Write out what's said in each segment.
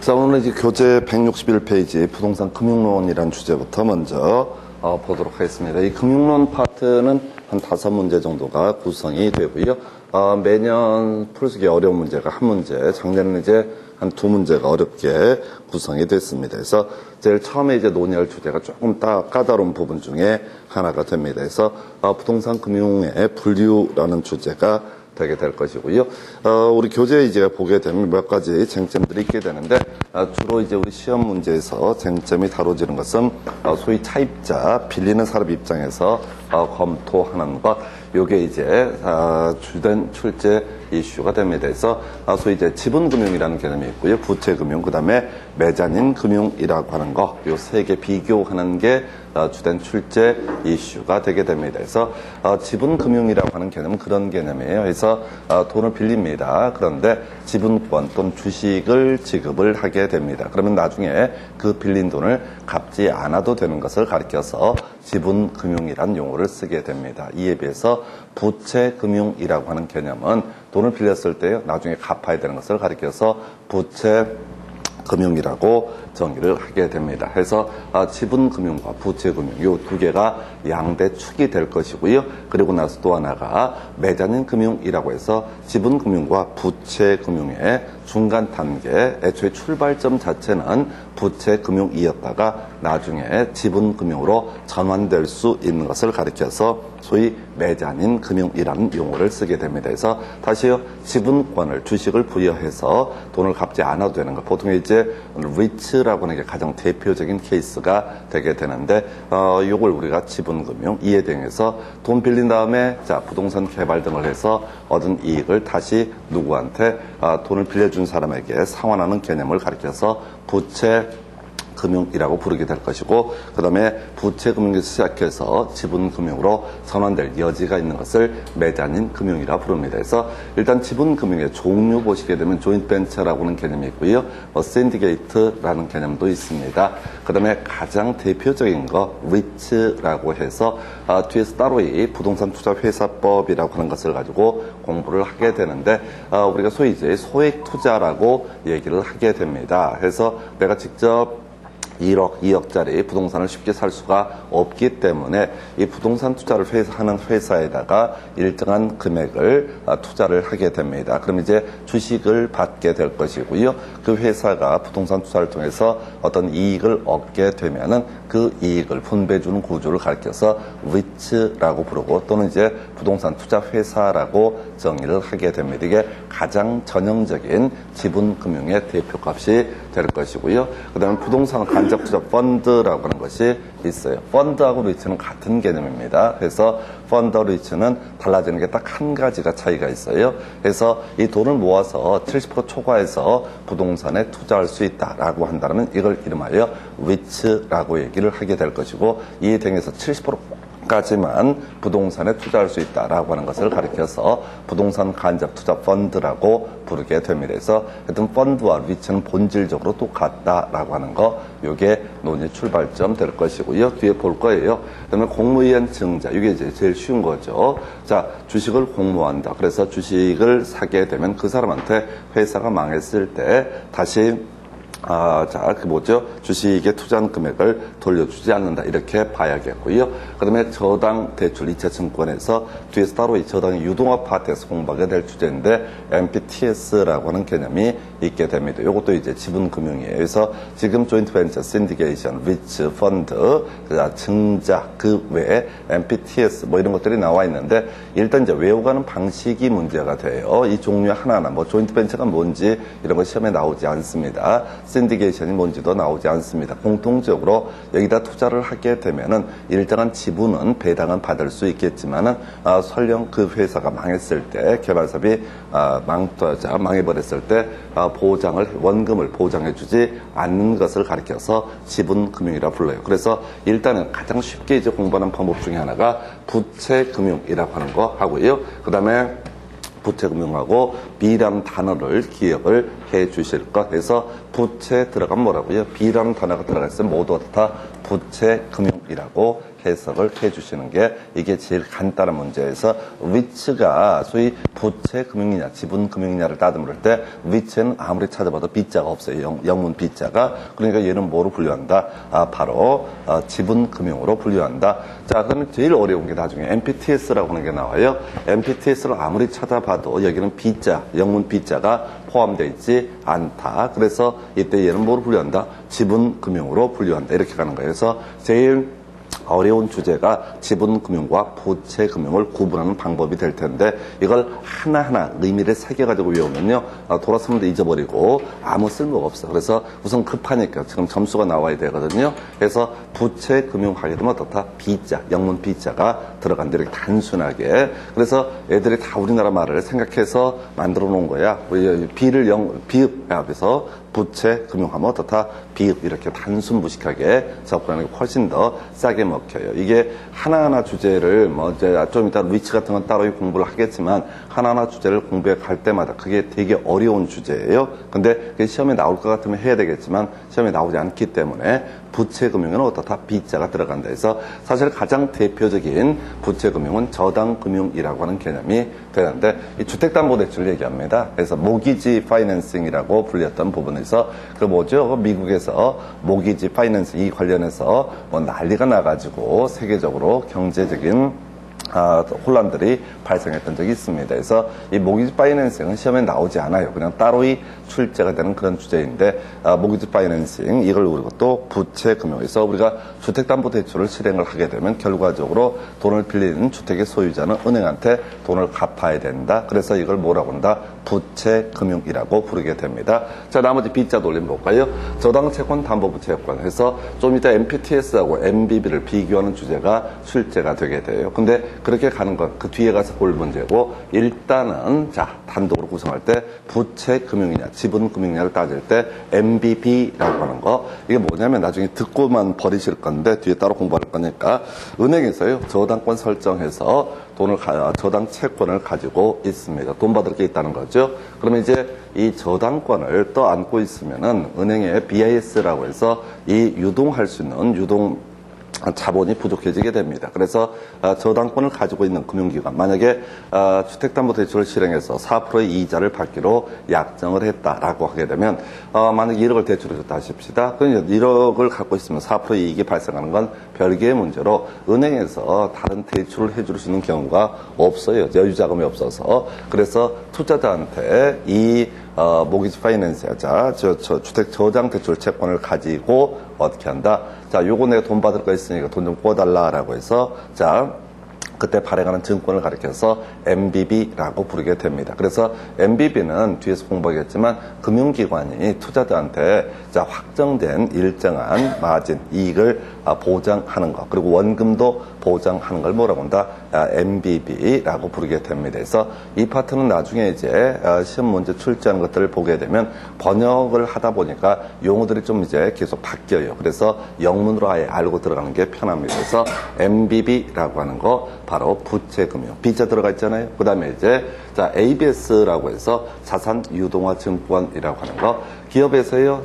자, 오늘 이제 교재 161페이지 부동산 금융론이라는 주제부터 먼저 보도록 하겠습니다. 이 금융론 파트는 한 5문제 정도가 구성이 되고요. 매년 풀수기 어려운 문제가 한 문제, 작년에는 이제 한 2문제가 어렵게 구성이 됐습니다. 그래서 제일 처음에 이제 논의할 주제가 조금 까다로운 부분 중에 하나가 됩니다. 그래서 부동산 금융의 분류라는 주제가 되게 될 것이고요. 우리 교재에 이제 보게 되면 몇 가지 쟁점들이 있게 되는데, 주로 이제 우리 시험 문제에서 쟁점이 다뤄지는 것은 소위 차입자, 빌리는 사람 입장에서 검토하는 것, 요게 이제 주된 출제 이슈가 됩니다. 그래서 소위 이제 지분금융이라는 개념이 있고요. 부채금융, 그 다음에 메자닌 금융이라고 하는 거, 요 세 개 비교하는 게 주된 출제 이슈가 되게 됩니다. 그래서 지분금융이라고 하는 개념은 그런 개념이에요. 그래서 돈을 빌립니다. 그런데 지분권 또는 주식을 지급을 하게 됩니다. 그러면 나중에 그 빌린 돈을 갚지 않아도 되는 것을 가리켜서 지분금융이라는 용어를 쓰게 됩니다. 이에 비해서 부채금융이라고 하는 개념은 돈을 빌렸을 때 나중에 갚아야 되는 것을 가리켜서 부채금융이라고 정의를 하게 됩니다. 그래서 지분금융과 부채금융 이 두 개가 양대 축이 될 것이고요. 그리고 나서 또 하나가 메자닌 금융이라고 해서 지분금융과 부채금융의 중간 단계, 애초에 출발점 자체는 부채금융이었다가 나중에 지분금융으로 전환될 수 있는 것을 가리켜서 소위 메자닌 금융이라는 용어를 쓰게 됩니다. 그래서 다시요, 지분권을, 주식을 부여해서 돈을 갚지 않아도 되는 것. 보통 이제 리츠라고 하는 게 가장 대표적인 케이스가 되게 되는데, 요걸 우리가 지분금융, 이에 대해서 돈 빌린 다음에 부동산 개발 등을 해서 얻은 이익을 다시 누구한테 돈을 빌려준 사람에게 상환하는 개념을 가리켜서 부채금융이라고 부르게 될 것이고, 그 다음에 부채금융에서 시작해서 지분금융으로 전환될 여지가 있는 것을 메자닌 금융이라 부릅니다. 그래서 일단 지분금융의 종류 보시게 되면 조인트벤처라고 하는 개념이 있고요. 샌디게이트라는 개념도 있습니다. 그 다음에 가장 대표적인 거 리츠라고 해서 뒤에서 따로 이 부동산 투자 회사법이라고 하는 것을 가지고 공부를 하게 되는데, 우리가 소위 이제 소액 투자라고 얘기를 하게 됩니다. 그래서 내가 직접 1억, 2억짜리 부동산을 쉽게 살 수가 없기 때문에 이 부동산 투자를 하는 회사에다가 일정한 금액을 투자를 하게 됩니다. 그럼 이제 주식을 받게 될 것이고요. 그 회사가 부동산 투자를 통해서 어떤 이익을 얻게 되면은 그 이익을 분배주는 구조를 가리켜서 리츠라고 부르고, 또는 이제 부동산 투자 회사라고 정의를 하게 됩니다. 이게 가장 전형적인 지분금융의 대표값이 될 것이고요. 그 다음에 부동산 간접투자 펀드라고 하는 것이 있어요. 펀드하고 리츠는 같은 개념입니다. 그래서 펀드와 리츠는 달라지는 게 딱 한 가지가 차이가 있어요. 그래서 이 돈을 모아서 70% 초과해서 부동산에 투자할 수 있다라고 한다면 이걸 이름하여 리츠라고 얘기를 하게 될 것이고, 이에 대해서 70%까지만 부동산에 투자할 수 있다라고 하는 것을 가리켜서 부동산 간접 투자 펀드라고 부르게 됩니다. 그래서 하여튼 펀드와 리츠는 본질적으로 똑같다라고 하는 거, 요게 논의 출발점 될 것이고요. 뒤에 볼 거예요. 그다음에 공모위원 증자, 이게 이제 제일 쉬운 거죠. 자, 주식을 공모한다. 그래서 주식을 사게 되면 그 사람한테 회사가 망했을 때 다시 주식에 투자한 금액을 돌려주지 않는다. 이렇게 봐야겠고요. 그 다음에 저당 대출, 2차 증권에서 뒤에서 따로 이 저당의 유동화 파트에서 공부하게 될 주제인데, MPTS라고 하는 개념이 있게 됩니다. 이것도 이제 지분금융이에요. 그래서 지금 조인트 벤처, 신디케이션, 리츠, 펀드, 증자, 그 외에 MPTS 뭐 이런 것들이 나와 있는데, 일단 이제 외워가는 방식이 문제가 돼요. 이 종류 하나하나, 뭐 조인트 벤처가 뭔지 이런 거 시험에 나오지 않습니다. 신디케이션이 뭔지도 나오지 않습니다. 공통적으로 여기다 투자를 하게 되면은 일정한 지분은 배당은 받을 수 있겠지만은 설령 그 회사가 망했을 때, 개발사업이 망해버렸을 때 원금을 보장해주지 않는 것을 가리켜서 지분금융이라 불러요. 그래서 일단은 가장 쉽게 이제 공부하는 방법 중에 하나가 부채금융이라고 하는 거 하고요. 그 다음에 부채금융하고 B라는 단어를 기억을 해 주실 것. 그래서 부채 들어가면 뭐라고요? B라는 단어가 들어가 있으면 모두 다 부채금융이라고 해석을 해주시는 게 이게 제일 간단한 문제에서 which가 소위 부채 금융이냐 지분 금융이냐를 따듬을 때 which는 아무리 찾아봐도 B자가 없어요. 영문 B자가. 그러니까 얘는 뭐로 분류한다? 바로 지분 금융으로 분류한다. 자, 그러면 제일 어려운 게 나중에 MPTS라고 하는 게 나와요. MPTS를 아무리 찾아봐도 여기는 B자, 영문 B자가 포함되어 있지 않다. 그래서 이때 얘는 뭐로 분류한다? 지분 금융으로 분류한다. 이렇게 가는 거예요. 그래서 제일 어려운 주제가 지분금융과 부채금융을 구분하는 방법이 될 텐데 이걸 하나하나 의미를 새겨가지고 외우면요 돌아서면도 잊어버리고 아무 쓸모가 없어. 그래서 우선 급하니까 지금 점수가 나와야 되거든요. 그래서 부채금융 하게 되면 어떻다? B자, 영문 B자가 들어간다. 이렇게 단순하게. 그래서 애들이 다 우리나라 말을 생각해서 만들어 놓은 거야. 비읍 앞에서 부채, 금융하면 어떻다? 비읍 이렇게 단순 무식하게 접근하는 게 훨씬 더 싸게 먹혀요. 이게 하나하나 주제를 이제 좀 이따 위치 같은 건 따로 공부를 하겠지만 하나하나 주제를 공부해 갈 때마다 그게 되게 어려운 주제예요. 근데 그게 시험에 나올 것 같으면 해야 되겠지만 시험에 나오지 않기 때문에 부채금융은 어떻다? B자가 들어간다 해서 사실 가장 대표적인 부채금융은 저당금융이라고 하는 개념이 되는데 이 주택담보대출 얘기합니다. 그래서 모기지 파이낸싱이라고 불렸던 부분에서 그 뭐죠? 미국에서 모기지 파이낸싱 이 관련해서 뭐 난리가 나가지고 세계적으로 경제적인 혼란들이 발생했던 적이 있습니다. 그래서 이 모기지 파이낸싱은 시험에 나오지 않아요. 그냥 따로이 출제가 되는 그런 주제인데 모기지 파이낸싱 이걸 우리가 또 부채금융에서 우리가 주택담보대출을 실행을 하게 되면 결과적으로 돈을 빌리는 주택의 소유자는 은행한테 돈을 갚아야 된다. 그래서 이걸 뭐라고 한다? 부채금융이라고 부르게 됩니다. 자, 나머지 B자 돌림 볼까요? 저당채권 담보부채권 해서 좀 이따 MPTS하고 MBB를 비교하는 주제가 출제가 되게 돼요. 근데 그렇게 가는 건 그 뒤에 가서 볼 문제고 일단은 자 단독으로 구성할 때 부채금융이냐 지분금융이냐를 따질 때 MBB라고 하는 거 이게 뭐냐면 나중에 듣고만 버리실 건데 뒤에 따로 공부할 거니까 은행에서요 저당권 설정해서 저당 채권을 가지고 있습니다. 돈 받을 게 있다는 거죠. 그러면 이제 이 저당권을 떠안고 있으면은 은행에 BIS라고 해서 이 유동할 수 있는 자본이 부족해지게 됩니다. 그래서 저당권을 가지고 있는 금융기관 만약에 주택담보대출을 실행해서 4%의 이자를 받기로 약정을 했다라고 하게 되면 만약에 1억을 대출해 줬다 하십시다. 그럼 1억을 갖고 있으면 4%의 이익이 발생하는 건 별개의 문제로 은행에서 다른 대출을 해줄 수 있는 경우가 없어요. 여유자금이 없어서. 그래서 투자자한테 이 모기지 파이낸스, 주택 저당 대출 채권을 가지고 어떻게 한다? 자, 요거 내가 돈 받을 거 있으니까 돈 좀 꿔달라라고 해서, 그때 발행하는 증권을 가리켜서 MBB라고 부르게 됩니다. 그래서 MBB는 뒤에서 공부하겠지만 금융기관이 투자자한테 확정된 일정한 마진, 이익을 보장하는 것, 그리고 원금도 보장하는 걸 뭐라고 한다? MBB라고 부르게 됩니다. 그래서 이 파트는 나중에 이제 시험 문제 출제하는 것들을 보게 되면 번역을 하다 보니까 용어들이 좀 이제 계속 바뀌어요. 그래서 영문으로 아예 알고 들어가는 게 편합니다. 그래서 MBB라고 하는 거 바로 부채금융. B자 들어가 있잖아요. 그 다음에 이제 ABS라고 해서 자산유동화증권이라고 하는 거. 기업에서요,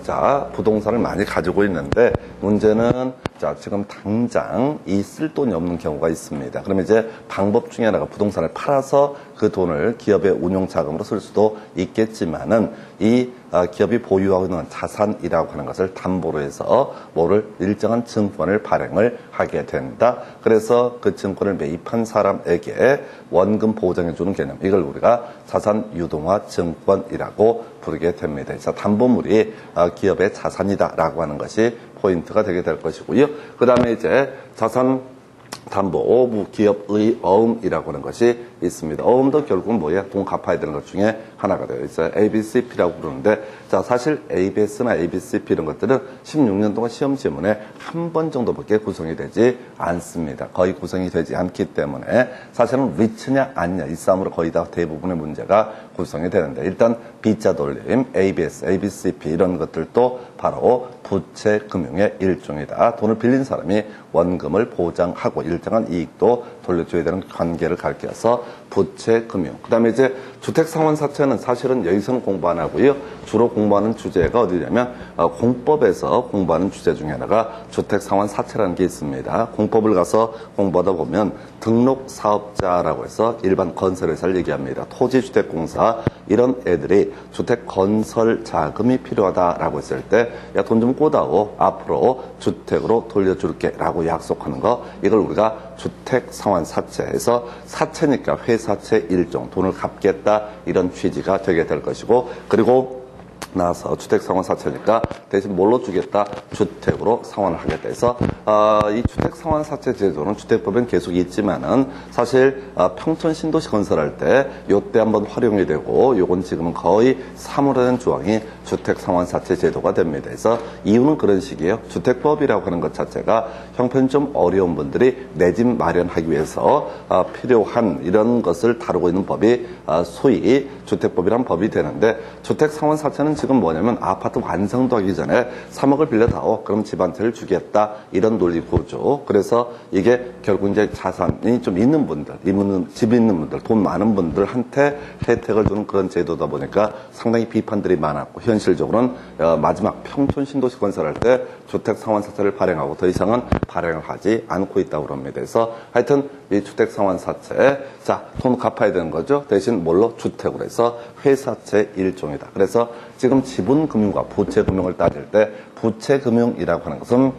부동산을 많이 가지고 있는데 문제는 지금 당장 이 쓸 돈이 없는 경우가 있습니다. 그러면 이제 방법 중에 하나가 부동산을 팔아서 그 돈을 기업의 운용 자금으로 쓸 수도 있겠지만은 이 기업이 보유하고 있는 자산이라고 하는 것을 담보로 해서 일정한 증권을 발행을 하게 된다. 그래서 그 증권을 매입한 사람에게 원금 보장해주는 개념. 이걸 우리가 자산유동화 증권이라고 부르게 됩니다. 그래서 담보물이 기업의 자산이다라고 하는 것이 포인트가 되게 될 것이고요. 그 다음에 이제 자산 담보 기업의 어음이라고 하는 것이 있습니다. 어음도 결국은 돈 갚아야 되는 것 중에 하나가 되어 있어요. ABCP라고 부르는데 사실 ABS나 ABCP 이런 것들은 16년 동안 시험 지문에 한 번 정도밖에 구성이 되지 않습니다. 거의 구성이 되지 않기 때문에 사실은 which냐 아니냐 이 싸움으로 거의 다 대부분의 문제가 구성이 되는데 일단 B자 돌림, ABS, ABCP 이런 것들도 바로 부채금융의 일종이다. 돈을 빌린 사람이 원금을 보장하고 일정한 이익도 돌려줘야 되는 관계를 가리켜서 부채금융. 그 다음에 이제 주택상환사채는 사실은 여기서는 공부 안 하고요. 주로 공부하는 주제가 어디냐면 공법에서 공부하는 주제 중에 하나가 주택상환사채라는 게 있습니다. 공법을 가서 공부하다 보면 등록사업자라고 해서 일반 건설회사를 얘기합니다. 토지주택공사 이런 애들이 주택건설 자금이 필요하다라고 했을 때 야, 돈 좀 꿔다오. 앞으로 주택으로 돌려줄게 라고 약속하는 거, 이걸 우리가 주택상환사채에서 사채니까 회사채 일종, 돈을 갚겠다 이런 취지가 되게 될 것이고, 그리고 나서 주택상환사채니까 대신 뭘로 주겠다? 주택으로 상환을 하겠다 해서 이 주택상환사채 제도는 주택법엔 계속 있지만은 사실 평촌 신도시 건설할 때 요때 한번 활용이 되고, 요건 지금은 거의 사무라는 조항이 주택상환사채 제도가 됩니다. 그래서 이유는 그런 식이에요. 주택법이라고 하는 것 자체가 형편이 좀 어려운 분들이 내 집 마련하기 위해서 필요한 이런 것을 다루고 있는 법이 소위 주택법이란 법이 되는데, 주택상환사채는 지금 뭐냐면 아파트 완성도 하기 전에 3억을 빌려다오. 그럼 집 한 채를 주겠다. 이런 논리 구조. 그래서 이게 결국 이제 자산이 좀 있는 분들, 집 있는 분들, 돈 많은 분들한테 혜택을 주는 그런 제도다 보니까 상당히 비판들이 많았고, 현실적으로는 마지막 평촌 신도시 건설할 때 주택상환사채를 발행하고 더 이상은 발행을 하지 않고 있다고 합니다. 그래서 하여튼 이 주택상환사채, 자, 돈 갚아야 되는 거죠. 대신 뭘로? 주택으로 해서 회사채 일종이다. 그래서 지금 지분금융과 부채금융을 따질 때 부채금융이라고 하는 것은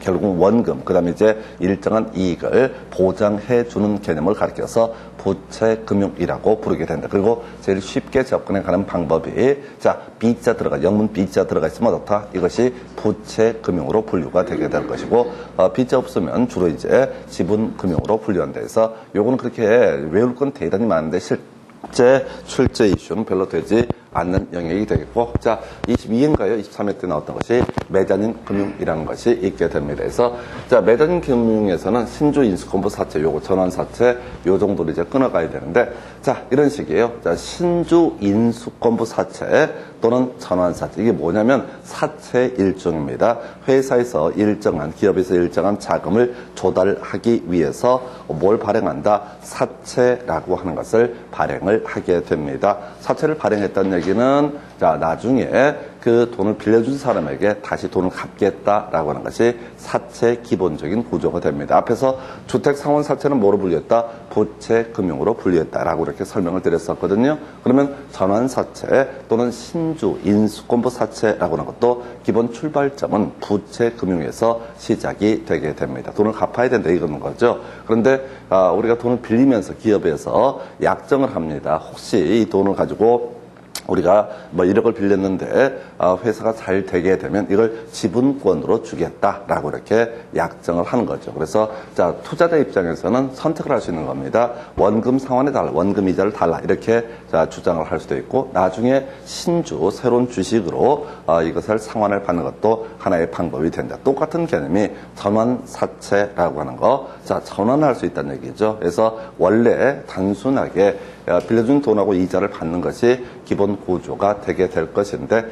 결국 원금, 그 다음에 이제 일정한 이익을 보장해 주는 개념을 가리켜서 부채금융이라고 부르게 된다. 그리고 제일 쉽게 접근해 가는 방법이, 자, B자 들어가, 영문 B자 들어가 있으면 어떻다? 이것이 부채금융으로 분류가 되게 될 것이고, B자 없으면 주로 이제 지분금융으로 분류한다 해서 요거는 그렇게 외울 건 대단히 많은데 실제 출제 이슈는 별로 되지 않는 영역이 되겠고, 자, 22회인가요? 23회 때 나왔던 것이 메자닌 금융이라는 것이 있게 됩니다. 그래서, 자, 메자닌 금융에서는 신주 인수권부 사채, 요거 전환 사채, 요 정도로 이제 끊어가야 되는데, 자, 이런 식이에요. 자, 신주 인수권부 사채 또는 전환 사채. 이게 뭐냐면 사채 일종입니다. 회사에서 일정한, 기업에서 일정한 자금을 조달하기 위해서 뭘 발행한다? 사채라고 하는 것을 발행을 하게 됩니다. 사채를 발행했다는 얘기는, 자, 나중에 그 돈을 빌려준 사람에게 다시 돈을 갚겠다라고 하는 것이 사채 기본적인 구조가 됩니다. 앞에서 주택상환사채는 뭐로 분류했다? 부채금융으로 분류했다라고 이렇게 설명을 드렸었거든요. 그러면 전환사채 또는 신주 인수권부 사채라고 하는 것도 기본 출발점은 부채금융에서 시작이 되게 됩니다. 돈을 갚아야 된다 이거는 거죠. 그런데 우리가 돈을 빌리면서 기업에서 약정을 합니다. 혹시 이 돈을 가지고 우리가 뭐 1억을 빌렸는데 회사가 잘 되게 되면 이걸 지분권으로 주겠다라고 이렇게 약정을 하는 거죠. 그래서 자, 투자자 입장에서는 선택을 할 수 있는 겁니다. 원금 상환해 달라, 원금 이자를 달라 이렇게 자, 주장을 할 수도 있고, 나중에 신주 새로운 주식으로 이것을 상환을 받는 것도 하나의 방법이 된다. 똑같은 개념이 전환사채라고 하는 거, 자, 전환할 수 있다는 얘기죠. 그래서 원래 단순하게 빌려준 돈하고 이자를 받는 것이 기본 구조가 되게 될 것인데,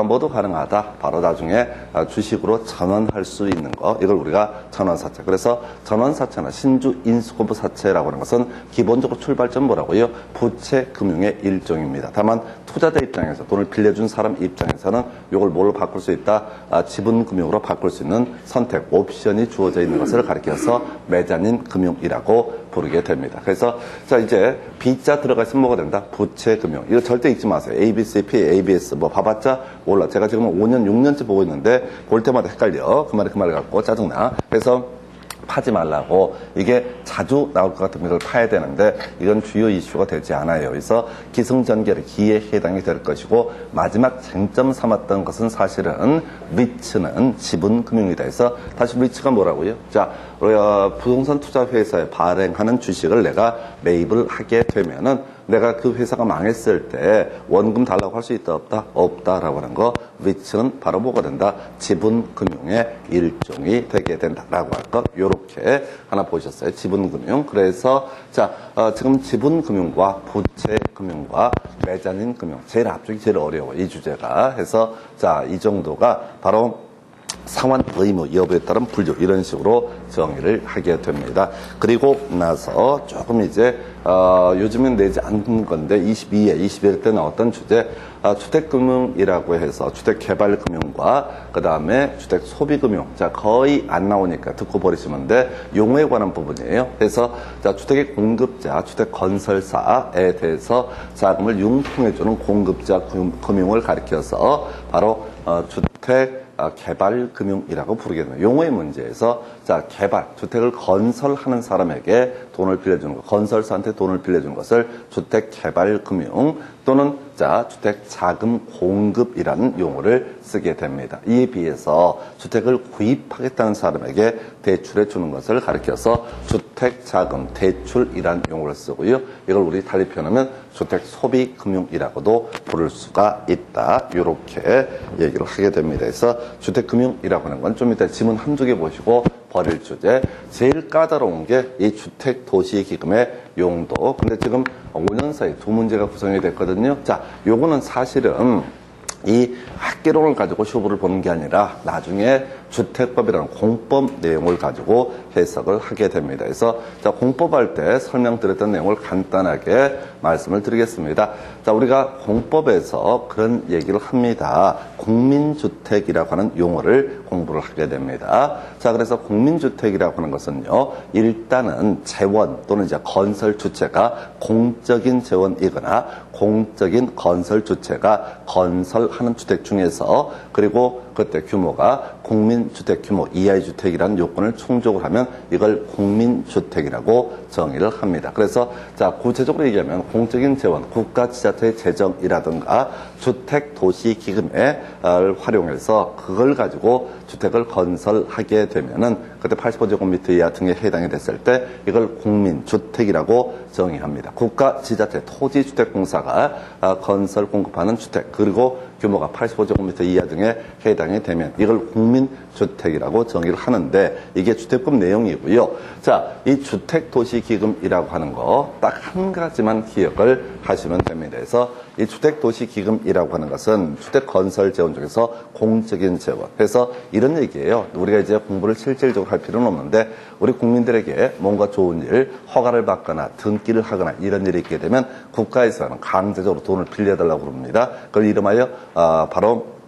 모두 가능하다. 바로 나중에 주식으로 전환할 수 있는 거, 이걸 우리가 전환사채. 그래서 전환사채나 신주 인수권부 사채라고 하는 것은 기본적으로 출발점 뭐라고요? 부채금융의 일종입니다. 다만 투자자 입장에서, 돈을 빌려준 사람 입장에서는 이걸 뭘로 바꿀 수 있다? 지분금융으로 바꿀 수 있는 선택, 옵션이 주어져 있는 것을 가리켜서 메자닌 금융이라고 부르게 됩니다. 그래서 자, 이제 B자 들어가 있으면 뭐가 된다? 부채금융. 이거 절대 잊지 마세요. ABCP, ABS 뭐 봐봤자 몰라. 제가 지금 5년, 6년째 보고 있는데 볼 때마다 헷갈려. 그 말을 갖고 짜증나. 그래서 파지 말라고. 이게 자주 나올 것 같으면 이걸 파야 되는데 이건 주요 이슈가 되지 않아요. 그래서 기승전결의 기에 해당이 될 것이고, 마지막 쟁점 삼았던 것은 사실은 리츠는 지분금융이다 해서, 다시 리츠가 뭐라고요? 자, 부동산 투자 회사에 발행하는 주식을 내가 매입을 하게 되면은 내가 그 회사가 망했을 때 원금 달라고 할 수 있다 없다? 없다라고 하는 거, 리츠는 바로 뭐가 된다? 지분금융의 일종이 되게 된다라고 할 것, 요렇게 하나 보셨어요. 지분금융. 그래서 자, 지금 지분금융과 부채금융과 메자닌 금융, 제일 앞쪽이 제일 어려워, 이 주제가. 해서 자, 이 정도가 바로 상환 의무 여부에 따른 분류 이런 식으로 정의를 하게 됩니다. 그리고 나서 조금 이제 요즘엔 내지 않는 건데 22회, 21회 때 나왔던 주제 주택금융이라고 해서 주택개발금융과 그 다음에 주택소비금융 자 거의 안 나오니까 듣고 버리시면 돼. 용어에 관한 부분이에요. 그래서 자 주택의 공급자, 주택건설사에 대해서 자금을 융통해주는 공급자 금융을 가리켜서 바로 주택 개발금융이라고 부르게 됩니다. 용어의 문제에서 자 개발, 주택을 건설하는 사람에게 돈을 빌려주는 것, 건설사한테 돈을 빌려주는 것을 주택개발금융 또는 자 주택자금 공급이라는 용어를 쓰게 됩니다. 이에 비해서 주택을 구입하겠다는 사람에게 대출해 주는 것을 가리켜서 주택자금 대출이라는 용어를 쓰고요. 이걸 우리 달리 표현하면 주택소비금융이라고도 부를 수가 있다. 이렇게 얘기를 하게 됩니다. 그래서 주택금융이라고 하는 건 좀 이따 지문 한두 개 보시고 버릴 주제. 제일 까다로운 게 이 주택도시기금의 용도. 근데 지금 5년 사이 두 문제가 구성이 됐거든요. 자, 요거는 사실은 이 학계론을 가지고 시험을 보는 게 아니라 나중에 주택법이라는 공법 내용을 가지고 해석을 하게 됩니다. 그래서 자, 공법할 때 설명드렸던 내용을 간단하게 말씀을 드리겠습니다. 자, 우리가 공법에서 그런 얘기를 합니다. 국민주택이라고 하는 용어를 공부를 하게 됩니다. 자, 그래서 국민주택이라고 하는 것은요, 일단은 재원 또는 이제 건설 주체가 공적인 재원이거나 공적인 건설 주체가 건설하는 주택 중에서 그리고 그때 규모가 국민주택 규모 이하의 주택이라는 요건을 충족을 하면 이걸 국민주택이라고 정의를 합니다. 그래서 자 구체적으로 얘기하면 공적인 재원, 국가지자체의 재정이라든가 주택도시기금을 활용해서 그걸 가지고 주택을 건설하게 되면은 그때 85제곱미터 이하 등에 해당이 됐을 때 이걸 국민주택이라고 정의합니다. 국가지자체 토지주택공사가 건설 공급하는 주택 그리고 규모가 85제곱미터 이하 등에 해당이 되면 이걸 국민주택이라고 정의를 하는데 이게 주택법 내용이고요. 자, 이 주택도시기금이라고 하는 거 딱 한 가지만 기억을 하시면 됩니다. 그래서 이 주택도시기금이라고 하는 것은 주택건설 재원 중에서 공적인 재원. 그래서 이런 얘기예요. 우리가 이제 공부를 실질적으로 할 필요는 없는데 우리 국민들에게 뭔가 좋은 일, 허가를 받거나 등기를 하거나 이런 일이 있게 되면 국가에서는 강제적으로 돈을 빌려달라고 그럽니다. 그걸 이름하여 바로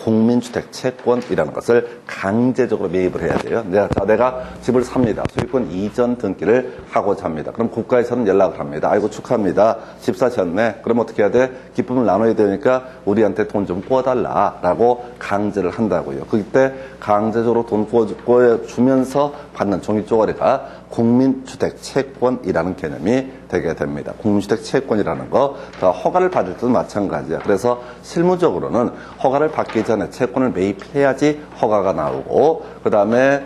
국민주택 채권이라는 것을 강제적으로 매입을 해야 돼요. 내가 집을 삽니다. 소유권 이전 등기를 하고자 합니다. 그럼 국가에서는 연락을 합니다. 아이고 축하합니다. 집 사셨네. 그럼 어떻게 해야 돼? 기쁨을 나눠야 되니까 우리한테 돈 좀 구워달라라고 강제를 한다고요. 그때 강제적으로 돈 구워주면서 받는 종이 쪼가리가 국민주택 채권이라는 개념이 되게 됩니다. 국민주택 채권이라는 거, 허가를 받을 때도 마찬가지야. 그래서 실무적으로는 허가를 받기 전에 채권을 매입해야지 허가가 나오고, 그 다음에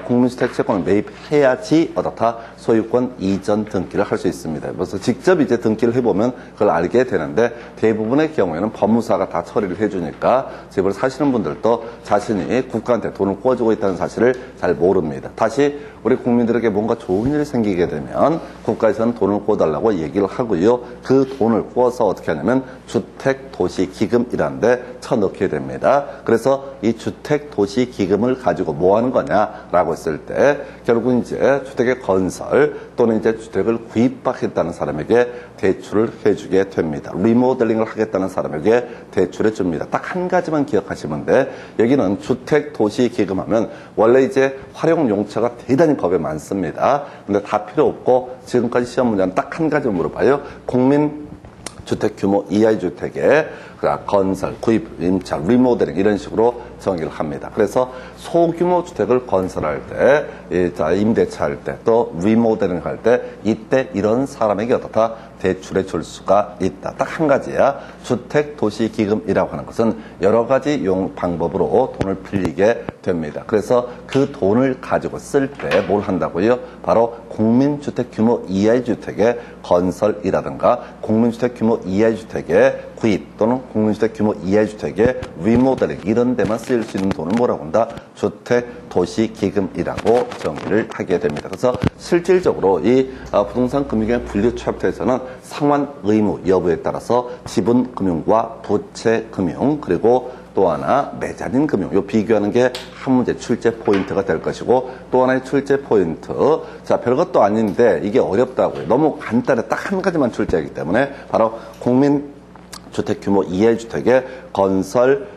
국민주택 채권을 매입해야지 어떻다 소유권 이전 등기를 할 수 있습니다. 그래서 직접 이제 등기를 해보면 그걸 알게 되는데 대부분의 경우에는 법무사가 다 처리를 해주니까 집을 사시는 분들도 자신이 국가한테 돈을 구워주고 있다는 사실을 잘 모릅니다. 다시 우리 국민들에게 뭔가 좋은 일이 생기게 되면 국가에서는 돈을 구워달라고 얘기를 하고요. 그 돈을 구워서 어떻게 하냐면 주택도시기금이라는 데 쳐넣게 됩니다. 그래서 이 주택도시기금을 가지고 뭐 하는 거냐라고 했을 때 결국 이제 주택의 건설 또는 이제 주택을 구입하겠다는 사람에게 대출을 해주게 됩니다. 리모델링을 하겠다는 사람에게 대출해 줍니다. 딱 한 가지만 기억하시면 돼. 여기는 주택도시기금 하면 원래 이제 활용 용처가 대단히 법에 많습니다. 근데 다 필요 없고 지금까지 시험 문제는 딱 한 가지 물어봐요. 주택 규모 이하의 주택에 건설, 구입, 임차, 리모델링 이런 식으로 정의를 합니다. 그래서 소규모 주택을 건설할 때, 임대차 할 때, 또 리모델링 할 때 이때 이런 사람에게 어떻다 대출해 줄 수가 있다. 딱 한 가지야. 주택도시기금이라고 하는 것은 여러 가지 방법으로 돈을 빌리게 됩니다. 그래서 그 돈을 가지고 쓸 때 뭘 한다고요? 바로 국민주택 규모 이하의 주택의 건설이라든가 국민주택 규모 이하의 주택의 구입 또는 국민주택 규모 이하의 주택의 리모델링 이런 데만 쓰일 수 있는 돈을 뭐라고 한다? 주택도시기금이라고 정의를 하게 됩니다. 그래서 실질적으로 이 부동산 금융의 분류 챕터에서는 상환 의무 여부에 따라서 지분금융과 부채금융 그리고 또 하나 메자닌 금융. 요 비교하는 게 한 문제 출제 포인트가 될 것이고 또 하나의 출제 포인트. 자, 별것도 아닌데 이게 어렵다고요. 너무 간단해. 딱 한 가지만 출제하기 때문에 바로 국민 주택 규모 이하의 주택의 건설,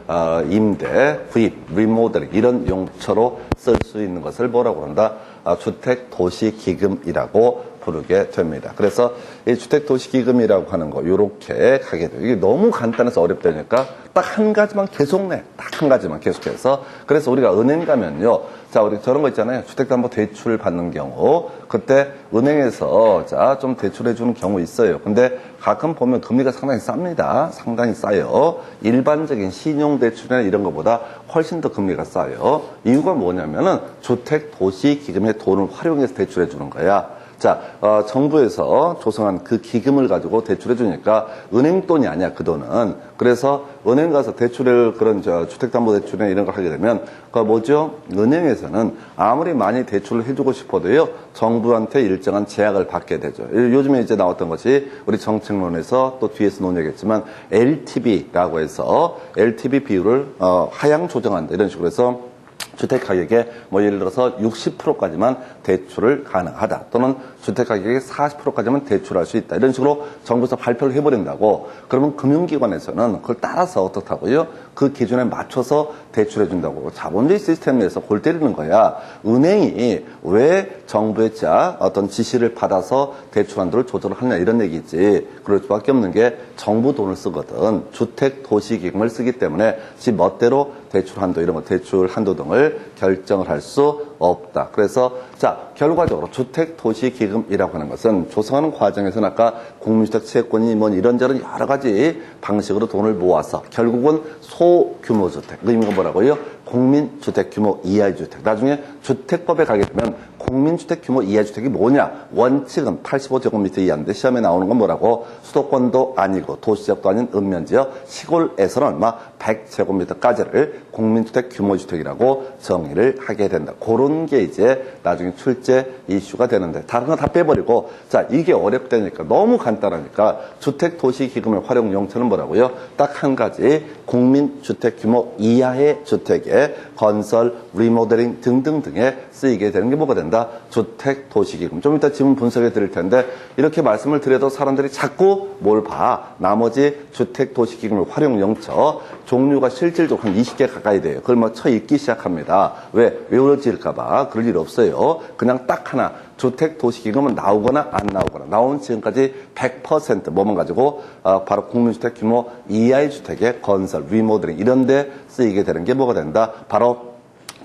임대, 구입, 리모델링 이런 용처로 쓸 수 있는 것을 뭐라고 한다? 주택 도시 기금이라고 부르게 됩니다. 그래서 이 주택 도시 기금이라고 하는 거 요렇게 가게 돼요. 이게 너무 간단해서 어렵다니까 딱 한 가지만 계속 내. 딱 한 가지만 계속해서. 그래서 우리가 은행 가면요. 자, 우리 저런 거 있잖아요. 주택담보대출 받는 경우. 그때 은행에서 자, 좀 대출해 주는 경우 있어요. 근데 가끔 보면 금리가 상당히 쌉니다. 상당히 싸요. 일반적인 신용대출이나 이런 것보다 훨씬 더 금리가 싸요. 이유가 뭐냐면은 주택 도시 기금의 돈을 활용해서 대출해 주는 거야. 자, 정부에서 조성한 그 기금을 가지고 대출해 주니까 은행 돈이 아니야, 그 돈은. 그래서 은행 가서 대출을 그런 주택담보대출이나 이런 걸 하게 되면 그 뭐죠? 은행에서는 아무리 많이 대출을 해주고 싶어도요, 정부한테 일정한 제약을 받게 되죠. 요즘에 이제 나왔던 것이 우리 정책론에서 또 뒤에서 논의하겠지만 LTV라고 해서 LTV 비율을 하향 조정한다 이런 식으로 해서 주택 가격의 뭐 예를 들어서 60%까지만 대출을 가능하다. 또는 주택 가격의 40%까지만 대출할 수 있다. 이런 식으로 정부에서 발표를 해버린다고. 그러면 금융기관에서는 그걸 따라서 어떻다고요? 그 기준에 맞춰서 대출해 준다고. 자본주의 시스템 내에서 골 때리는 거야. 은행이 왜 정부의 어떤 지시를 받아서 대출 한도를 조절을 하느냐 이런 얘기지. 그럴 수밖에 없는 게 정부 돈을 쓰거든. 주택 도시 기금을 쓰기 때문에 지 멋대로 대출 한도 이런 거 대출 한도 등을 결정을 할 수 없다. 그래서 자, 결과적으로 주택 도시 기금이라고 하는 것은 조성하는 과정에서는 아까 국민주택 채권이 뭐 이런저런 여러 가지 방식으로 돈을 모아서 결국은 소규모 주택. 그 의미가 뭐라고요? 국민주택 규모 이하의 주택. 나중에 주택법에 가게 되면 국민주택 규모 이하의 주택이 뭐냐? 원칙은 85제곱미터 이하인데 시험에 나오는 건 뭐라고? 수도권도 아니고 도시지역도 아닌 읍면지역 시골에서는 막 100제곱미터까지를 국민주택 규모 주택이라고 정의를 하게 된다. 그런 게 이제 나중에 출제 이슈가 되는데 다른 건 다 빼버리고 자, 이게 어렵다니까 너무 간단하니까 주택 도시 기금의 활용 용처는 뭐라고요? 딱 한 가지 국민주택 규모 이하의 주택의 건설, 리모델링 등등등에 쓰이게 되는 게 뭐가 된다? 주택 도시 기금. 좀 이따 지문 분석해 드릴 텐데 이렇게 말씀을 드려도 사람들이 자꾸 뭘 봐? 나머지 주택 도시 기금의 활용 용처 종류가 실질적으로 한 20개 가까이 돼요. 그걸 뭐 읽기 시작합니다. 왜? 외워질까봐. 그럴 일 없어요. 그냥 딱 하나. 주택 도시기금은 나오거나 안 나오거나 나온 지금까지 100% 뭐만 가지고 바로 국민주택 규모 이하의 주택의 건설, 리모델링 이런 데 쓰이게 되는 게 뭐가 된다? 바로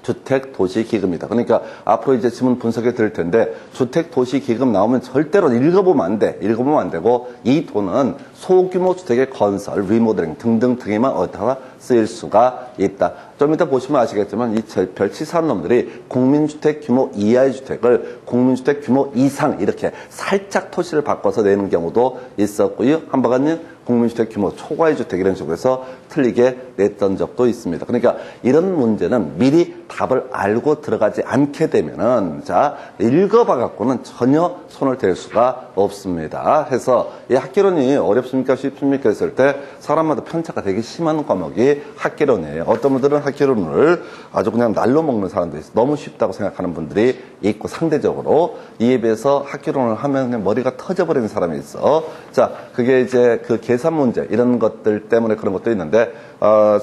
주택 도시 기금이다. 그러니까 앞으로 이제 지문 분석해 드릴 텐데 주택 도시 기금 나오면 절대로 읽어보면 안 돼. 읽어보면 안 되고 이 돈은 소규모 주택의 건설, 리모델링 등등등에만 어디다가 쓰일 수가 있다. 좀 이따 보시면 아시겠지만 이 별치사한 놈들이 국민주택 규모 이하의 주택을 국민주택 규모 이상 이렇게 살짝 토시를 바꿔서 내는 경우도 있었고요. 한바가님 국민주택 규모 초과의 주택 이런 식으로 해서 틀리게 냈던 적도 있습니다. 그러니까 이런 문제는 미리 답을 알고 들어가지 않게 되면은 자, 읽어봐 갖고는 전혀 손을 댈 수가 없습니다. 해서 이 학개론이 어렵습니까? 쉽습니까? 했을 때 사람마다 편차가 되게 심한 과목이 학개론이에요. 어떤 분들은 학개론을 아주 그냥 날로 먹는 사람도 있어요. 너무 쉽다고 생각하는 분들이 있고 상대적으로 이에 비해서 학개론을 하면 그냥 머리가 터져버리는 사람이 있어. 자, 그게 이제 그 계산 문제 이런 것들 때문에 그런 것도 있는데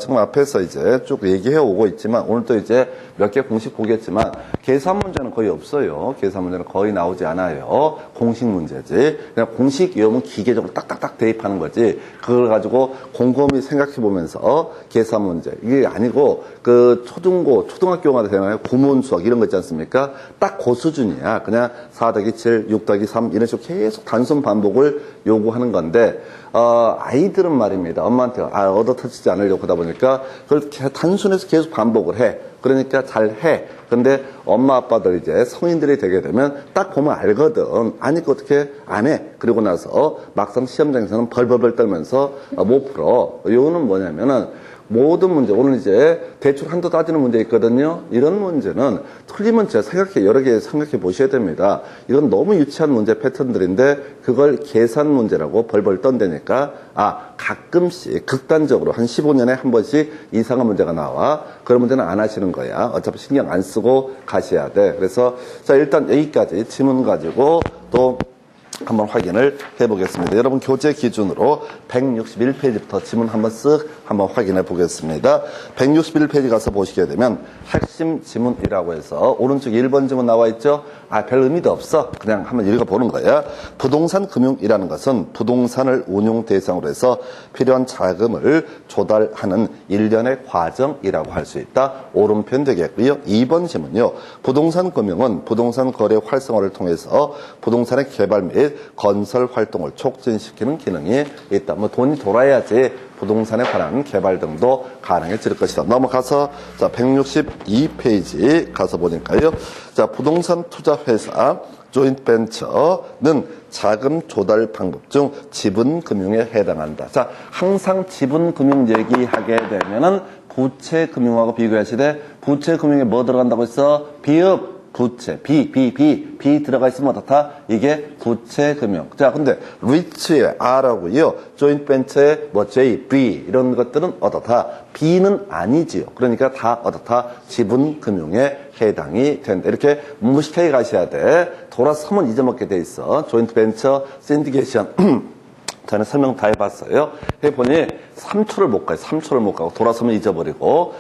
지금 앞에서 이제 쭉 얘기해 오고 있지만 오늘 또 이제 몇 개 공식 보겠지만 계산 문제는 거의 없어요. 계산 문제는 거의 나오지 않아요. 공식 문제지. 그냥 공식 외우면 기계적으로 딱딱딱 대입하는 거지. 그걸 가지고 곰곰이 생각해 보면서 계산 문제 이게 아니고 그 초등학교가 되나요? 구문 수학 이런 거 있지 않습니까? 딱 그 수준이야. 그냥 4 더하기 7, 6 더하기 3 이런 식으로 계속 단순 반복을 요구하는 건데 아이들은 말입니다. 엄마한테 얻어 터지지 않으려고 하다 보니까 그걸 단순해서 계속 반복을 해. 그러니까 잘 해. 근데 엄마 아빠들 이제 성인들이 되게 되면 딱 보면 알거든. 아니까 어떻게 안 해. 그리고 나서 막상 시험장에서는 벌벌벌 떨면서 못 풀어. 요거는 뭐냐면은 모든 문제, 오늘 이제 대출 한도 따지는 문제 있거든요. 이런 문제는 틀리면 여러 개 생각해 보셔야 됩니다. 이건 너무 유치한 문제 패턴들인데 그걸 계산 문제라고 벌벌 떤다니까 가끔씩 극단적으로 한 15년에 한 번씩 이상한 문제가 나와. 그런 문제는 안 하시는 거야. 어차피 신경 안 쓰고 가셔야 돼. 그래서 자 일단 여기까지 지문 가지고 또 한번 확인을 해보겠습니다. 여러분 교재 기준으로 161페이지부터 지문 한번 한번 확인해 보겠습니다. 161페이지 가서 보시게 되면 핵심 지문이라고 해서 오른쪽 1번 지문 나와 있죠? 별 의미도 없어. 그냥 한번 읽어보는 거야. 부동산 금융이라는 것은 부동산을 운용 대상으로 해서 필요한 자금을 조달하는 일련의 과정이라고 할 수 있다. 오른편 되겠고요. 2번 지문요. 부동산 금융은 부동산 거래 활성화를 통해서 부동산의 개발 및 건설 활동을 촉진시키는 기능이 있다. 돈이 돌아야지 부동산에 관한 개발 등도 가능해질 것이다. 넘어가서 자 162페이지 가서 보니까요. 자 부동산 투자 회사 조인트벤처는 자금 조달 방법 중 지분금융에 해당한다. 자 항상 지분금융 얘기하게 되면은 부채금융하고 비교하시되 부채금융에 뭐 들어간다고 했어? 비읍 부채, 비 들어가 있으면 어떻다? 이게 부채금융. 자, 근데 리츠의 R하고요, 조인트벤처의 J, B 이런 것들은 어떻다? B는 아니지요. 그러니까 다 어떻다? 지분금융에 해당이 된다. 이렇게 무식하게 가셔야 돼. 돌아서면 잊어먹게 돼 있어. 조인트벤처, 신디케이션. 저는 설명 다 해봤어요. 해보니 3초를 못 가요. 3초를 못 가고 돌아서면 잊어버리고.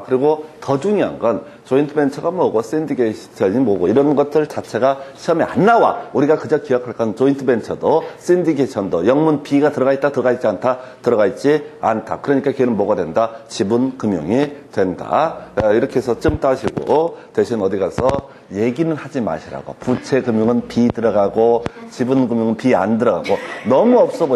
그리고 더 중요한 건 조인트벤처가 뭐고 신디케이션이 뭐고 이런 것들 자체가 시험에 안 나와. 우리가 그저 기억할 건 조인트벤처도 신디케이션도 영문 B가 들어가 있다 들어가 있지 않다 들어가 있지 않다. 그러니까 걔는 뭐가 된다? 지분금융이 된다. 이렇게 해서 점 따시고 대신 어디 가서 얘기는 하지 마시라고. 부채금융은 B 들어가고 지분금융은 B 안 들어가고 너무 없어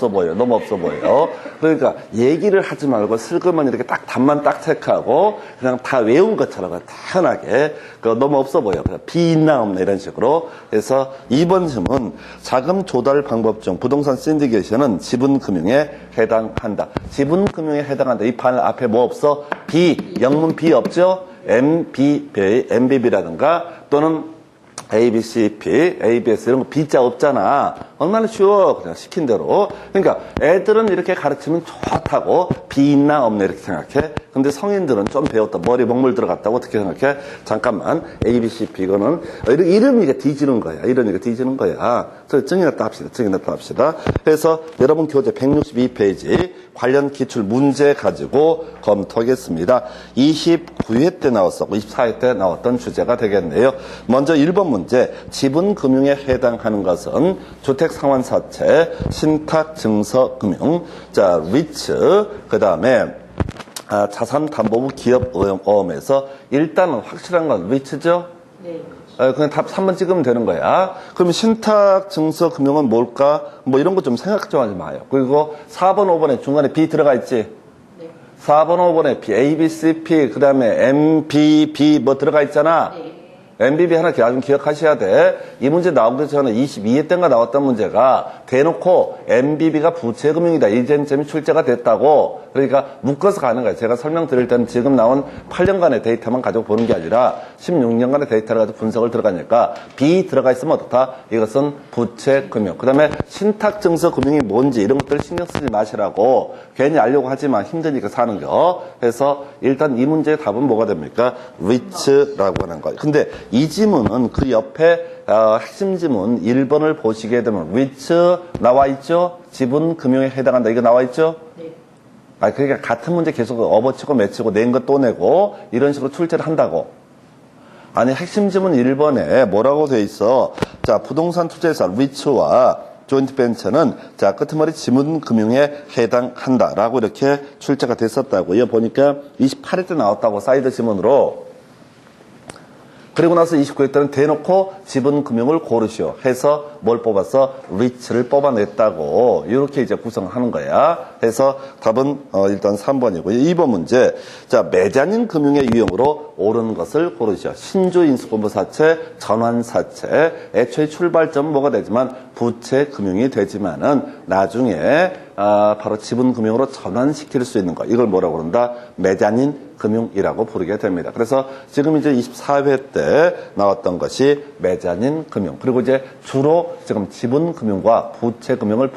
보여. 그러니까 얘기를 하지 말고 슬그머니 이렇게 딱 답만 딱 체크하고 그냥 다 외운 것처럼 편하게 너무 없어 보여. B 있나 없나 이런 식으로 해서 2번 질문 자금 조달 방법 중 부동산 신디케이션은 지분금융에 해당한다. 지분금융에 해당한다. 이 판 앞에 뭐 없어? B, 영문 B 없죠? MBB라든가 또는 ABCP, ABS 이런 거 B자 없잖아. 얼마나 쉬워. 그냥 시킨 대로. 그러니까 애들은 이렇게 가르치면 좋다고 B 있나 없나 이렇게 생각해. 근데 성인들은 좀 배웠다. 머리 먹물 들어갔다고 어떻게 생각해? 잠깐만. ABCP 이거는 이름이가 뒤지는 거야. 이름이가 뒤지는 거야. 그래서 증인했다 합시다. 그래서 여러분 교재 162페이지 관련 기출 문제 가지고 검토하겠습니다. 29회 때 나왔었고 24회 때 나왔던 주제가 되겠네요. 먼저 1번 문제 지분금융에 해당하는 것은 주택상환사채, 신탁증서금융, 자 리츠, 그 다음에 자산담보부 기업어음에서 일단은 확실한 건 리츠죠? 네. 그냥 답 3번 찍으면 되는 거야. 그러면 신탁증서금융은 뭘까? 뭐 이런 거 좀 생각 좀 하지 마요. 그리고 4번, 5번에 중간에 B 들어가 있지? 네. 4번, 5번에 B, A, B, C, P, 그 다음에 M, B, B 뭐 들어가 있잖아? 네. MBB 하나 좀 기억하셔야 돼. 이 문제 나오기 전에 22회 때인가 나왔던 문제가 대놓고 MBB가 부채금융이다. 이 쟁점이 출제가 됐다고. 그러니까 묶어서 가는 거예요. 제가 설명드릴 때는 지금 나온 8년간의 데이터만 가지고 보는 게 아니라 16년간의 데이터를 가지고 분석을 들어가니까 B 들어가 있으면 어떻다? 이것은 부채금융. 그 다음에 신탁증서금융이 뭔지 이런 것들 신경 쓰지 마시라고. 괜히 알려고 하지만 힘드니까 사는 거. 그래서 일단 이 문제의 답은 뭐가 됩니까? 리츠라고 하는 거예요. 근데 이 지문은 그 옆에 핵심 지문 1번을 보시게 되면 리츠 나와 있죠? 지분금융에 해당한다. 이거 나와 있죠? 네. 그러니까 같은 문제 계속 업어치고 맺히고 낸 것 또 내고 이런 식으로 출제를 한다고. 아니 핵심 지문 1번에 뭐라고 돼 있어? 자 부동산 투자회사 리츠와 조인트벤처는 자 끝머리 지분금융에 해당한다라고 이렇게 출제가 됐었다고요. 보니까 28회 때 나왔다고 사이드 지문으로. 그리고 나서 29회 때는 대놓고 지분금융을 고르시오 해서 뭘 뽑았어? 리츠를 뽑아냈다고 이렇게 이제 구성하는 거야. 해서 답은 일단 3번이고요. 2번 문제. 자 매자닌 금융의 유형으로 옳은 것을 고르시오. 신주인수분부사채, 전환사채. 애초에 출발점은 뭐가 되지만 부채금융이 되지만은 나중에 바로 지분금융으로 전환시킬 수 있는 거. 이걸 뭐라고 그런다? 메자닌 금융이라고 부르게 됩니다. 그래서 지금 이제 24회 때 나왔던 것이 메자닌 금융. 그리고 이제 주로 지금 지분금융과 부채금융을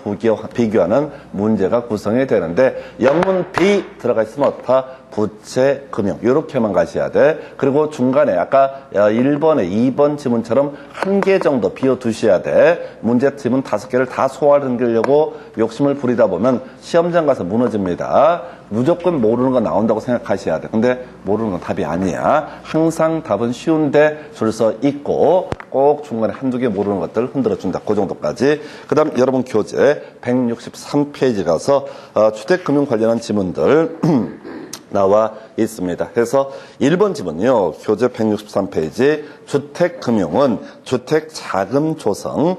비교하는 문제가 구성이 되는데 영문 B 들어가 있으면 어떻다? 부채금융. 이렇게만 가셔야 돼. 그리고 중간에 아까 1번에 2번 지문처럼 한 개 정도 비워두셔야 돼. 문제 지문 5개를 다 소화하려고 욕심을 부리다 보면 시험장 가서 무너집니다. 무조건 모르는 거 나온다고 생각하셔야 돼. 근데 모르는 건 답이 아니야. 항상 답은 쉬운데 줄서 있고 꼭 중간에 한두 개 모르는 것들 흔들어준다. 그 정도까지. 그 다음 여러분 교재 163페이지 가서 주택금융 관련한 지문들 나와 있습니다. 그래서 1번 지문요. 교재 163페이지 주택금융은 주택자금 조성,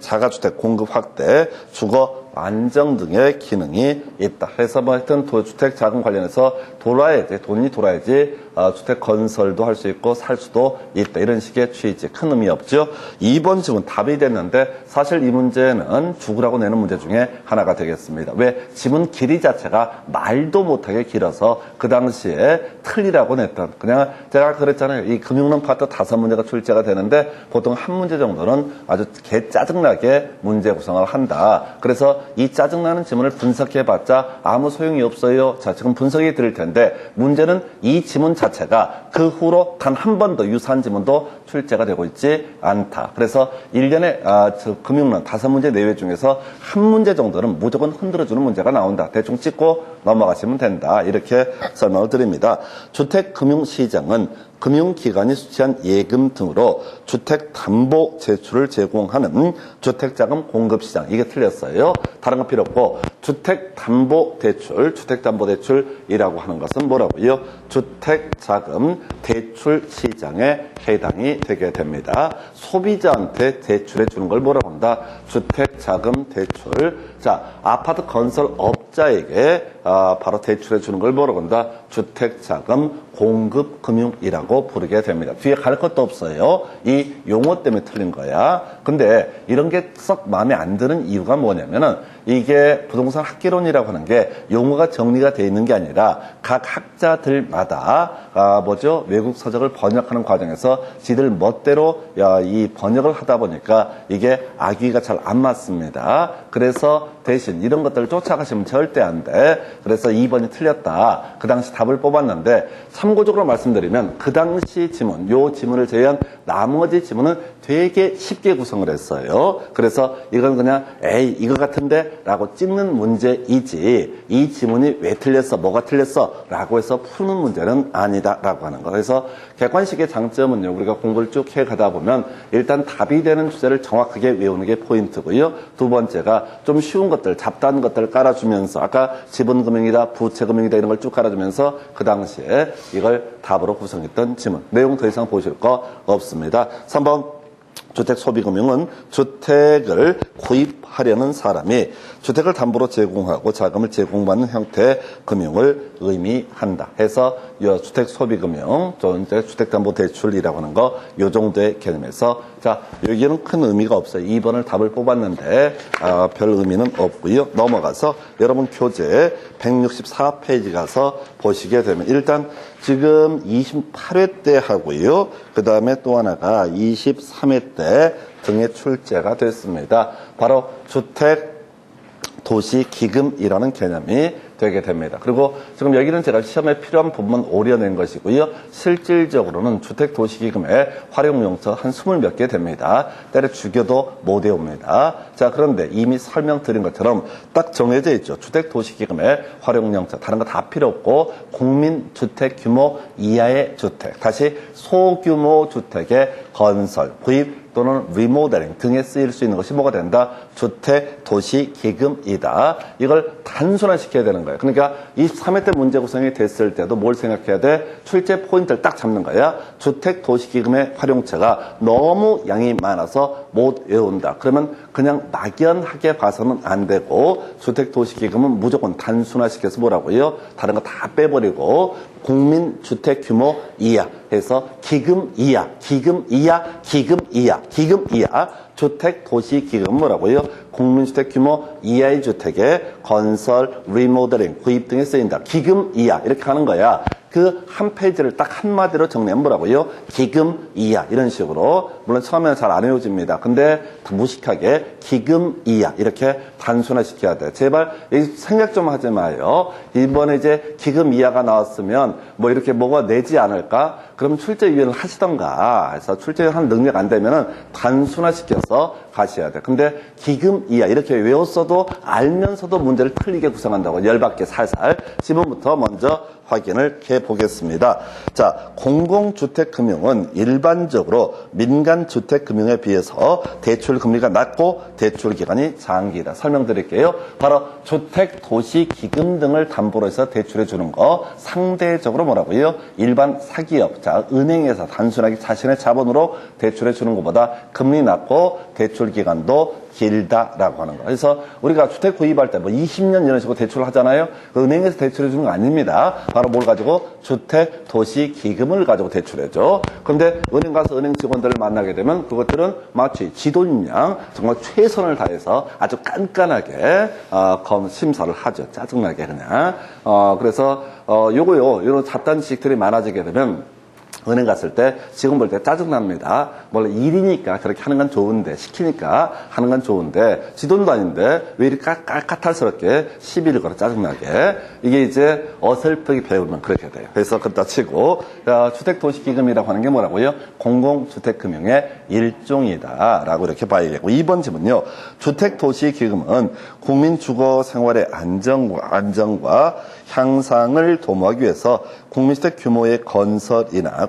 자가주택 공급 확대, 주거 안정 등의 기능이 있다. 그래서 뭐 하여튼 주택 자금 관련해서 돈이 돌아야지 주택 건설도 할 수 있고 살 수도 있다. 이런 식의 취지. 큰 의미 없죠. 2번 지문 답이 됐는데 사실 이 문제는 죽으라고 내는 문제 중에 하나가 되겠습니다. 왜? 지문 길이 자체가 말도 못하게 길어서 그 당시에 틀리라고 냈던. 그냥 제가 그랬잖아요. 이 금융론 파트 5문제가 출제가 되는데 보통 한 문제 정도는 아주 개 짜증나게 문제 구성을 한다. 그래서 이 짜증나는 지문을 분석해봤자 아무 소용이 없어요. 자, 지금 분석이 드릴 텐데 문제는 이 지문 자체가 그 후로 단 한 번도 유사한 지문도 출제가 되고 있지 않다. 그래서 1년에 금융론 5문제 내외 중에서 한 문제 정도는 무조건 흔들어주는 문제가 나온다. 대충 찍고 넘어가시면 된다. 이렇게 설명을 드립니다. 주택금융시장은 금융기관이 수취한 예금 등으로 주택담보 제출을 제공하는 주택자금 공급시장. 이게 틀렸어요. 다른 거 필요 없고 주택담보대출이라고 하는 것은 뭐라고요? 주택자금 대출시장에 해당이 되게 됩니다. 소비자한테 대출해 주는 걸 뭐라고 한다? 주택자금 대출. 자, 아파트 건설업자에게 바로 대출해 주는 걸 뭐라고 한다? 주택자금 공급금융이라고 부르게 됩니다. 뒤에 갈 것도 없어요. 이 용어 때문에 틀린 거야. 근데 이런 게 썩 마음에 안 드는 이유가 뭐냐면은 이게 부동산 학개론이라고 하는 게 용어가 정리가 되어 있는 게 아니라 각 학자들마다 외국 서적을 번역하는 과정에서 지들 멋대로 이 번역을 하다 보니까 이게 악의가 잘 안 맞습니다. 그래서 대신 이런 것들을 쫓아가시면 절대 안 돼. 그래서 2번이 틀렸다. 그 당시 답을 뽑았는데 참고적으로 말씀드리면 그 당시 지문, 요 지문을 제외한 나머지 지문은 되게 쉽게 구성을 했어요. 그래서 이건 그냥 에이 이거 같은데 라고 찍는 문제이지 이 지문이 왜 틀렸어 뭐가 틀렸어 라고 해서 푸는 문제는 아니다 라고 하는 거. 그래서 객관식의 장점은요, 우리가 공부를 쭉 해가다 보면 일단 답이 되는 주제를 정확하게 외우는 게 포인트고요. 두 번째가 좀 쉬운 것들, 잡다한 것들을 깔아주면서 아까 지분금융이다 부채금융이다 이런 걸 쭉 깔아주면서 그 당시에 이걸 답으로 구성했던 지문. 내용 더 이상 보실 거 없습니다. 3번 주택소비금융은 주택을 구입하려는 사람이 주택을 담보로 제공하고 자금을 제공받는 형태의 금융을 의미한다. 해서 주택소비금융, 주택담보대출이라고 하는 거, 요 정도의 개념에서 자, 여기는 큰 의미가 없어요. 2번을 답을 뽑았는데 별 의미는 없고요. 넘어가서 여러분 교재 164페이지 가서 보시게 되면 일단 지금 28회 때 하고요. 그 다음에 또 하나가 23회 때 등에 출제가 됐습니다. 바로 주택도시기금이라는 개념이 되게 됩니다. 그리고 지금 여기는 제가 시험에 필요한 부분만 오려낸 것이고요. 실질적으로는 주택도시기금의 활용용처 한 20몇 개 됩니다. 때려 죽여도 못 외웁니다. 자, 그런데 이미 설명드린 것처럼 딱 정해져 있죠. 주택도시기금의 활용용처. 다른 거 다 필요 없고 국민주택 규모 이하의 주택. 다시 소규모 주택의 건설, 구입, 또는 리모델링 등에 쓰일 수 있는 것이 뭐가 된다? 주택도시기금이다. 이걸 단순화시켜야 되는 거예요. 그러니까 23회 때 문제 구성이 됐을 때도 뭘 생각해야 돼? 출제 포인트를 딱 잡는 거야. 주택도시기금의 활용처가 너무 양이 많아서 못 외운다. 그러면 그냥 막연하게 봐서는 안 되고 주택도시기금은 무조건 단순화시켜서 뭐라고요? 다른 거 다 빼버리고 국민주택 규모 이하 해서 기금 이하, 기금 이하, 기금 이하, 기금 이하 주택도시기금 뭐라고요? 국민주택 규모 이하의 주택의 건설, 리모델링, 구입 등에 쓰인다. 기금 이하 이렇게 하는 거야. 그 한 페이지를 딱 한마디로 정리하면 뭐라고요? 기금 이하 이런 식으로. 물론 처음에는 잘 안 외워집니다. 근데 무식하게 기금 이하 이렇게 단순화시켜야 돼. 제발 생각 좀 하지 마요. 이번에 이제 기금 이하가 나왔으면 뭐 이렇게 뭐가 내지 않을까? 그럼 출제위원을 하시던가 해서 출제위원 능력 안 되면은 단순화시켜서 가셔야 돼. 근데 기금 이하 이렇게 외웠어도 알면서도 문제를 틀리게 구성한다고 열받게 살살. 지금부터 먼저 확인을 해보겠습니다. 자, 공공주택금융은 일반적으로 민간주택금융에 비해서 대출금리가 낮고 대출기간이 장기이다. 설명드릴게요. 바로 주택도시기금 등을 담보로 해서 대출해 주는 거 상대적으로 뭐라고요? 일반 사기업, 자, 은행에서 단순하게 자신의 자본으로 대출해 주는 것보다 금리 낮고 대출기간도 길다라고 하는 거. 그래서 우리가 주택 구입할 때 뭐 20년 이런 식으로 대출을 하잖아요. 그 은행에서 대출해 주는 거 아닙니다. 바로 뭘 가지고? 주택 도시 기금을 가지고 대출해줘. 그런데 은행 가서 은행 직원들을 만나게 되면 그것들은 마치 지도인 양 정말 최선을 다해서 아주 깐깐하게 심사를 하죠. 짜증나게 그냥. 그래서 요거요. 이런 잡다한 지식들이 많아지게 되면 은행 갔을 때 지금 볼 때 짜증납니다. 원래 일이니까 그렇게 하는 건 좋은데 시키니까 하는 건 좋은데 지돈도 아닌데 왜 이렇게 까탈스럽게 시비를 걸어 짜증나게. 이게 이제 어설프게 배우면 그렇게 돼요. 그래서 그렇다 치고 주택도시기금이라고 하는 게 뭐라고요? 공공주택금융의 일종이다라고 이렇게 봐야겠고 2번 질문요. 주택도시기금은 국민 주거 생활의 안정과 향상을 도모하기 위해서 국민주택 규모의 건설이나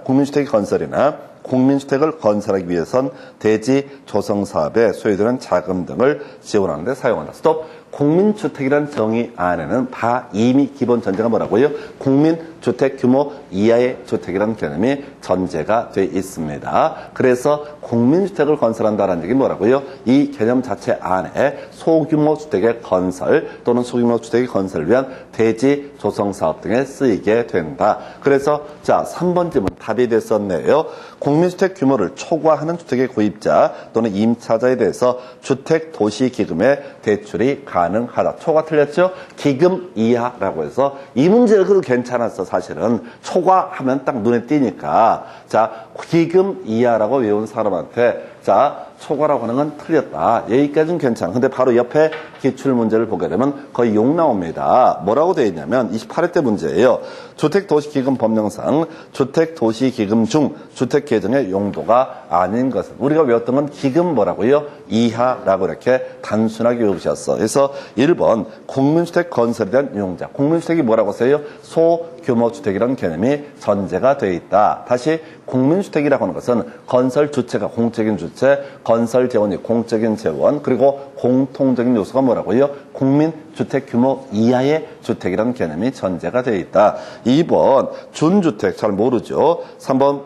국민주택을 건설하기 위해선 대지 조성 사업에 소요되는 자금 등을 지원하는 데 사용한다. 스톱. 국민주택이라는 정의 안에는 이미 기본 전제가 뭐라고요? 국민주택 규모 이하의 주택이라는 개념이 전제가 되어 있습니다. 그래서 국민주택을 건설한다는 얘기 뭐라고요? 이 개념 자체 안에 소규모 주택의 건설 또는 소규모 주택의 건설을 위한 대지 조성 사업 등에 쓰이게 된다. 그래서 자 3번 질문 답이 됐었네요. 국민주택 규모를 초과하는 주택의 구입자 또는 임차자에 대해서 주택도시기금의 대출이 가능하다. 초과 틀렸죠? 기금 이하라고 해서 이 문제는 그래도 괜찮았어. 사실은 초과하면 딱 눈에 띄니까. 자, 기금 이하라고 외운 사람한테 자, 초과라고 하는 건 틀렸다. 여기까지는 괜찮아. 근데 바로 옆에 기출문제를 보게 되면 거의 욕 나옵니다. 뭐라고 되어 있냐면 28회 때 문제예요. 주택도시기금 법령상 주택도시기금 중 주택계정의 용도가 아닌 것은 우리가 외웠던 건 기금 뭐라고요? 이하라고 이렇게 단순하게 외우셨어. 그래서 1번 국민주택 건설에 대한 유용자. 국민주택이 뭐라고 써요? 소규모주택이라는 개념이 전제가 되어 있다. 다시 국민주택이라고 하는 것은 건설 주체가 공적인 주체, 건설 재원이 공적인 재원, 그리고 공통적인 요소가 뭐라고요? 국민주택 규모 이하의 주택이라는 개념이 전제가 되어 있다. 2번 준주택 잘 모르죠. 3번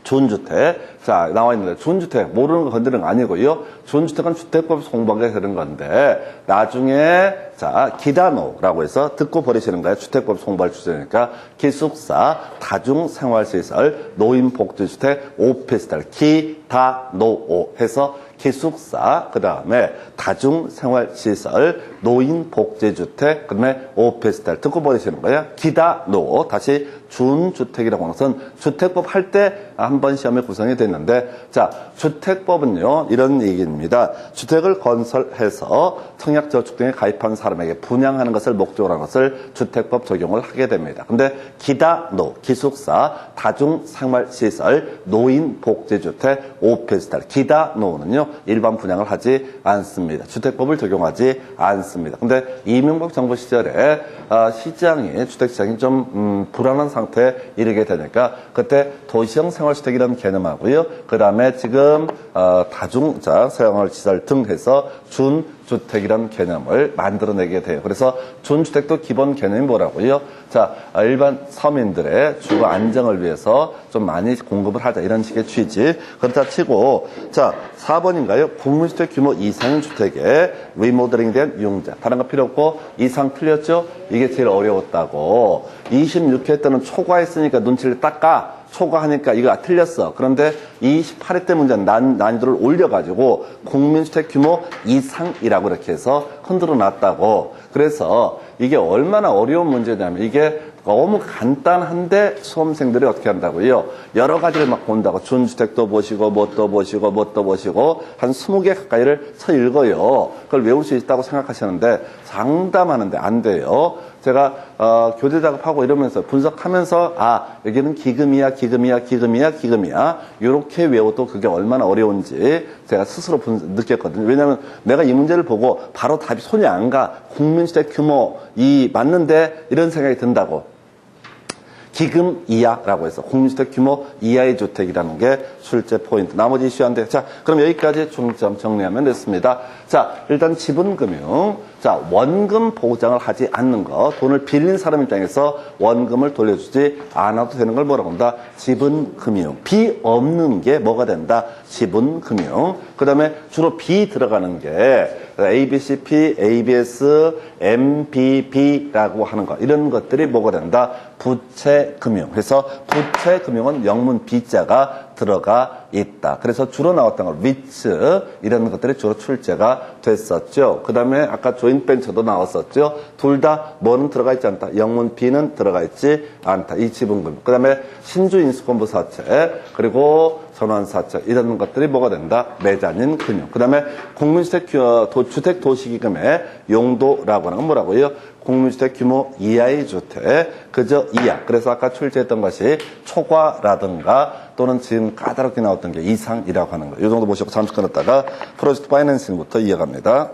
준주택. 자, 나와 있는데, 준주택, 모르는 거 건드리는 거 아니고요. 준주택은 주택법에서 공부하게 되는 건데, 나중에, 자, 기다노라고 해서 듣고 버리시는 거예요. 주택법에서 공부할 주제니까. 기숙사, 다중생활시설, 노인복지주택, 오피스텔, 기다노 해서 기숙사, 그 다음에 다중생활시설, 노인복지주택, 그 다음에 오피스텔 듣고 버리시는 거예요. 기다노. 다시 준주택이라고 하는 것은 주택법 할 때 한 번 시험에 구성이 됐는데, 자, 주택법은요, 이런 얘기입니다. 주택을 건설해서 청약저축 등에 가입한 사람에게 분양하는 것을 목적으로 하는 것을 주택법 적용을 하게 됩니다. 근데 기다노, 기숙사, 다중생활시설, 노인복지주택, 오피스텔, 기다노는요, 일반 분양을 하지 않습니다. 주택법을 적용하지 않습니다. 근데 이명박 정부 시절에 시장이 주택시장이 좀 불안한 상태에 이르게 되니까 그때 도시형 생활주택이라는 개념하고요. 그 다음에 지금 다중자 생활시설 등 해서 준주택이라는 개념을 만들어내게 돼요. 그래서 준주택도 기본 개념이 뭐라고요? 자, 일반 서민들의 주거 안정을 위해서 좀 많이 공급을 하자 이런 식의 취지. 그렇다 치고 자 4번인가요? 국민주택 규모 이상인 주택의 리모델링에 대한 유용자. 다른 거 필요 없고 이상 틀렸죠? 이게 제일 어려웠다고. 26회 때는 초과했으니까 눈치를 닦아. 초과하니까 이거 틀렸어. 그런데 28회 때 문제는 난이도를 올려가지고 국민주택 규모 이상이라고 이렇게 해서 흔들어 놨다고. 그래서 이게 얼마나 어려운 문제냐면 이게 너무 간단한데 수험생들이 어떻게 한다고요? 여러 가지를 막 본다고. 준주택도 보시고 뭣도 보시고 한 20개 가까이를 쳐 읽어요. 그걸 외울 수 있다고 생각하시는데 상담하는데 안 돼요. 제가 교대 작업하고 이러면서 분석하면서 여기는 기금이야 이렇게 외워도 그게 얼마나 어려운지 제가 스스로 느꼈거든요. 왜냐하면 내가 이 문제를 보고 바로 답이 손이 안 가. 국민주택 규모 맞는데 이런 생각이 든다고. 기금 이하라고 해서 국민주택 규모 이하의 주택이라는 게 출제 포인트. 나머지 이슈한데 자, 그럼 여기까지 중점 정리하면 됐습니다. 자, 일단 지분금융. 자, 원금 보장을 하지 않는 거. 돈을 빌린 사람 입장에서 원금을 돌려주지 않아도 되는 걸 뭐라고 한다? 지분금융. 비 없는 게 뭐가 된다? 지분금융. 그 다음에 주로 비 들어가는 게 ABCP, ABS, MBB라고 하는 거. 이런 것들이 뭐가 된다? 부채금융. 그래서 부채금융은 영문 B자가 들어가 있다. 그래서 주로 나왔던 거, 위츠, 이런 것들이 주로 출제가 됐었죠. 그 다음에 아까 조인벤처도 나왔었죠. 둘 다 뭐는 들어가 있지 않다. 영문 B는 들어가 있지 않다. 이 지분금. 그 다음에 신주인수권부사채, 그리고 전환사채, 이런 것들이 뭐가 된다? 매자닌 금융. 그 다음에 주택 도시기금의 용도라고 하는 건 뭐라고요? 국민주택 규모 이하의 주택, 그저 이하. 그래서 아까 출제했던 것이 초과라든가 또는 지금 까다롭게 나왔던 게 이상이라고 하는 거예요. 이 정도 보시고 잠시 끊었다가 프로젝트 파이낸싱부터 이어갑니다.